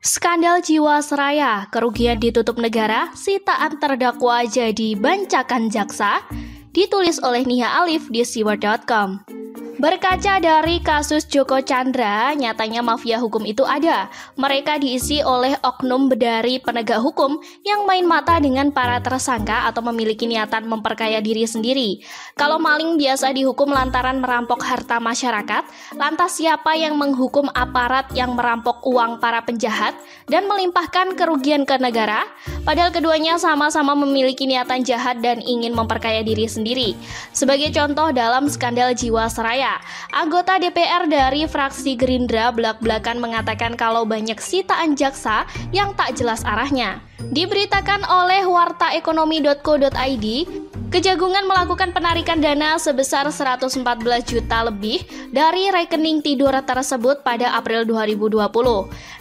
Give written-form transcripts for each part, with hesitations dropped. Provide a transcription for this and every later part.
Skandal Jiwasraya, kerugian ditutup negara, sitaan terdakwa jadi bancakan jaksa, ditulis oleh Nia Alif di siwar.com. Berkaca dari kasus Joko Chandra, nyatanya mafia hukum itu ada. Mereka diisi oleh oknum dari penegak hukum yang main mata dengan para tersangka atau memiliki niatan memperkaya diri sendiri. Kalau maling biasa dihukum lantaran merampok harta masyarakat, lantas siapa yang menghukum aparat yang merampok uang para penjahat dan melimpahkan kerugian ke negara? Padahal keduanya sama-sama memiliki niatan jahat dan ingin memperkaya diri sendiri. Sebagai contoh dalam skandal Jiwasraya, anggota DPR dari fraksi Gerindra belak-belakan mengatakan kalau banyak sitaan jaksa yang tak jelas arahnya. Diberitakan oleh wartaekonomi.co.id, Kejagungan melakukan penarikan dana sebesar 114 juta lebih dari rekening tidur tersebut pada April 2020.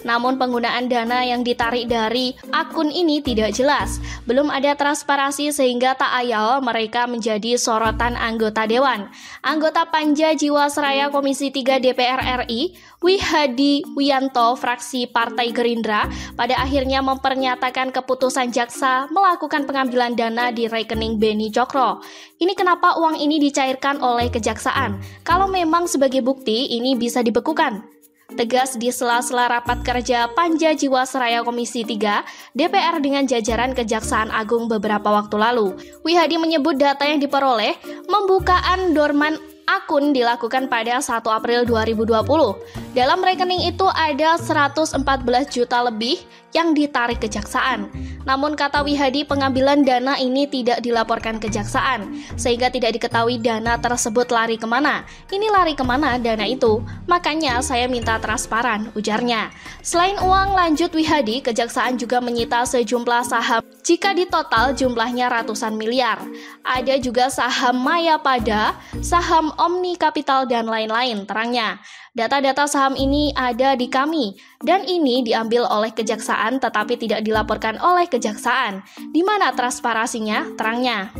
Namun penggunaan dana yang ditarik dari akun ini tidak jelas. Belum ada transparansi sehingga tak ayal mereka menjadi sorotan anggota Dewan. Anggota Panja Jiwasraya Komisi 3 DPR RI, Wihadi Wiyanto, fraksi Partai Gerindra, pada akhirnya mempernyatakan keputusan jaksa melakukan pengambilan dana di rekening Beni Cokro. Ini kenapa uang ini dicairkan oleh kejaksaan? Kalau memang sebagai bukti, ini bisa dibekukan. Tegas di sela-sela rapat kerja Panja Jiwasraya Komisi 3 DPR dengan jajaran Kejaksaan Agung beberapa waktu lalu. Wihadi menyebut data yang diperoleh pembukaan dorman akun dilakukan pada 1 April 2020. Dalam rekening itu ada 114 juta lebih yang ditarik kejaksaan. Namun kata Wihadi, pengambilan dana ini tidak dilaporkan kejaksaan, sehingga tidak diketahui dana tersebut lari kemana. Ini lari kemana dana itu? Makanya saya minta transparan, ujarnya. Selain uang, lanjut Wihadi, kejaksaan juga menyita sejumlah saham. Jika ditotal jumlahnya ratusan miliar. Ada juga saham Mayapada, saham Omni Capital, dan lain-lain, terangnya. Data-data saham ini ada di kami, dan ini diambil oleh kejaksaan tetapi tidak dilaporkan oleh kejaksaan. Di mana transparansinya? Terangnya.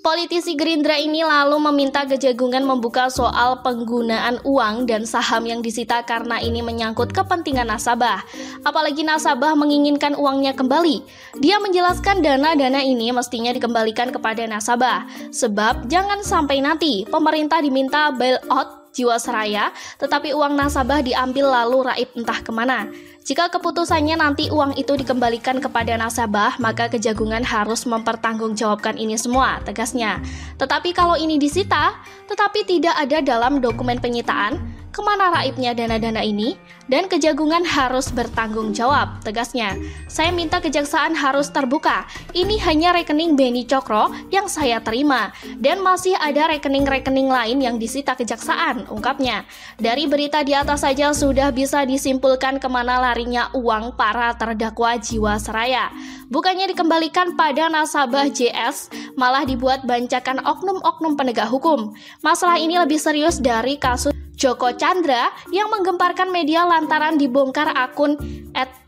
Politisi Gerindra ini lalu meminta Kejagungan membuka soal penggunaan uang dan saham yang disita karena ini menyangkut kepentingan nasabah. Apalagi nasabah menginginkan uangnya kembali. Dia menjelaskan dana-dana ini mestinya dikembalikan kepada nasabah. Sebab jangan sampai nanti pemerintah diminta bailout Jiwasraya, tetapi uang nasabah diambil lalu raib entah kemana. Jika keputusannya nanti uang itu dikembalikan kepada nasabah, maka Kejagungan harus mempertanggungjawabkan ini semua, tegasnya. Tetapi kalau ini disita, tetapi tidak ada dalam dokumen penyitaan, kemana raibnya dana-dana ini? Dan Kejagungan harus bertanggung jawab, tegasnya. Saya minta kejaksaan harus terbuka. Ini hanya rekening Beni Cokro yang saya terima. Dan masih ada rekening-rekening lain yang disita kejaksaan, ungkapnya. Dari berita di atas saja sudah bisa disimpulkan kemana larinya uang para terdakwa Jiwasraya. Bukannya dikembalikan pada nasabah JS, malah dibuat bancakan oknum-oknum penegak hukum. Masalah ini lebih serius dari kasus Joko Chandra yang menggemparkan media lantaran dibongkar akun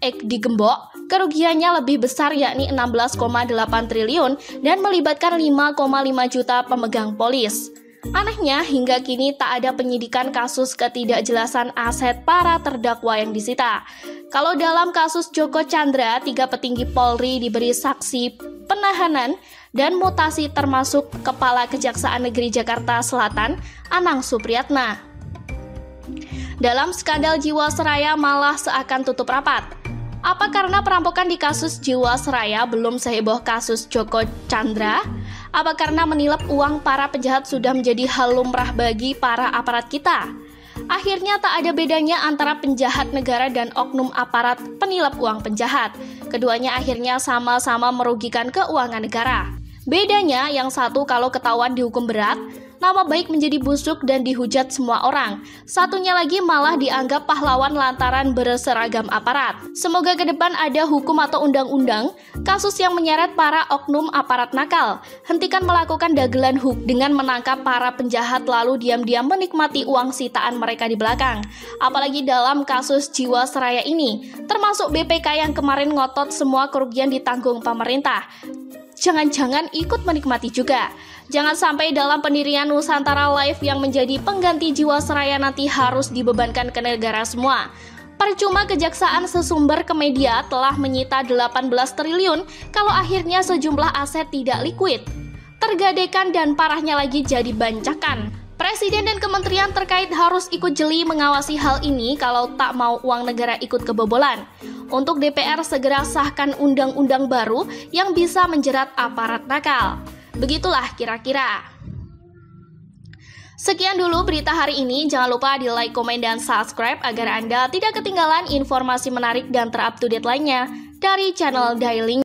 @ekdigembok. Kerugiannya lebih besar yakni 16,8 triliun dan melibatkan 5,5 juta pemegang polis. Anehnya, hingga kini tak ada penyidikan kasus ketidakjelasan aset para terdakwa yang disita. Kalau dalam kasus Joko Chandra, 3 petinggi Polri diberi saksi penahanan dan mutasi termasuk Kepala Kejaksaan Negeri Jakarta Selatan, Anang Supriyatna. Dalam skandal Jiwasraya malah seakan tutup rapat. Apa karena perampokan di kasus Jiwasraya belum seheboh kasus Joko Chandra? Apa karena menilap uang para penjahat sudah menjadi hal lumrah bagi para aparat kita? Akhirnya tak ada bedanya antara penjahat negara dan oknum aparat penilap uang penjahat. Keduanya akhirnya sama-sama merugikan keuangan negara. Bedanya yang satu kalau ketahuan dihukum berat, nama baik menjadi busuk dan dihujat semua orang. Satunya lagi malah dianggap pahlawan lantaran berseragam aparat. Semoga ke depan ada hukum atau undang-undang kasus yang menyeret para oknum aparat nakal. Hentikan melakukan dagelan hook dengan menangkap para penjahat lalu diam-diam menikmati uang sitaan mereka di belakang. Apalagi dalam kasus Jiwasraya ini, termasuk BPK yang kemarin ngotot semua kerugian ditanggung pemerintah. Jangan-jangan ikut menikmati juga. Jangan sampai dalam pendirian Nusantara Live yang menjadi pengganti Jiwasraya nanti harus dibebankan ke negara semua. Percuma kejaksaan sesumber ke media telah menyita 18 triliun kalau akhirnya sejumlah aset tidak liquid. Tergadekan dan parahnya lagi jadi bancakan. Presiden dan kementerian terkait harus ikut jeli mengawasi hal ini kalau tak mau uang negara ikut kebobolan. Untuk DPR segera sahkan undang-undang baru yang bisa menjerat aparat nakal. Begitulah kira-kira. Sekian dulu berita hari ini, jangan lupa di like, komen, dan subscribe agar Anda tidak ketinggalan informasi menarik dan terupdate lainnya dari channel Daily.